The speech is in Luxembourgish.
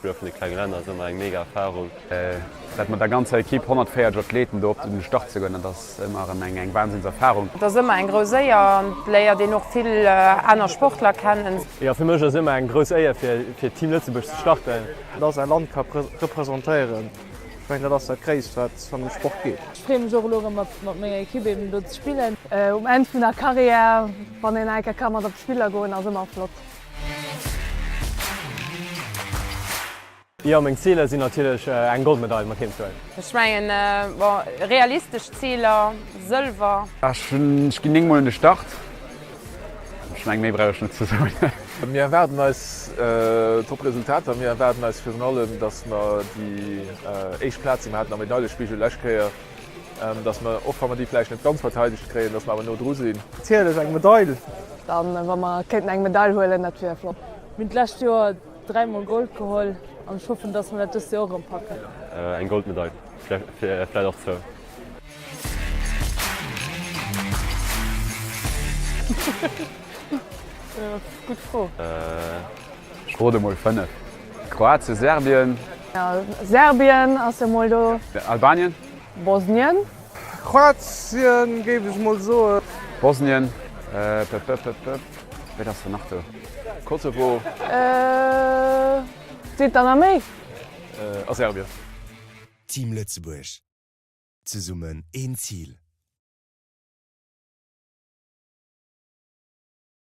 Beispiel vun de kleinen Renner immer eng mega Erfahrung. Dat man der ganze Kipp 104 Athleten do op den Start ze gönnen, das immer eng Wahnsinnserfahrung. Da immer eng Groéier Player, die noch viel aner Sportler kennen. Ja fir Mch immer eng gros Eier fir Team Lützeburg zu starten. Dats ein Land kann repräsentéieren. Dats der Kreis van dem Sport geht. Sprem Jologe mat méger Kibe do ze spielen. En vun der Karriere wann en eiger Kammer op Spieler goen as immer flott. Ja még Ziele sinn natilech eng Goldmedaille mat kind. Schwngen realistisch Zieler, Sëlver. Ich gin eng mal in den Start. Schmeng méi brech net zu. Wir werden als Top-Resultat wir werden als für allem, dass wir die Eichplatz hat der Medaillespiegel Lächkeier, dass wir oft man die vielleicht nicht ganz verteidigt kriegen, dass wir aber nur drüsinn. Zielech eng Medaille. Dann wann man ketten eng Medall hoelen, net fir flott. Mit lacht Joer 3 Mal Gold geholl an schaffen, dats man net Joren packen. Eng Goldmedaille vielleicht auch zo. Gut froh. Schrode mal 5. Kroatien, Serbien, Ja, Serbien ass dem Moldo, Albanien, Bosnien, Kroatien gebe ich mal so. Bosnien, wer das für Nacht? Kosovo, Zit an méi. Serbien. Team Lützeburg. Zu summen ein Ziel.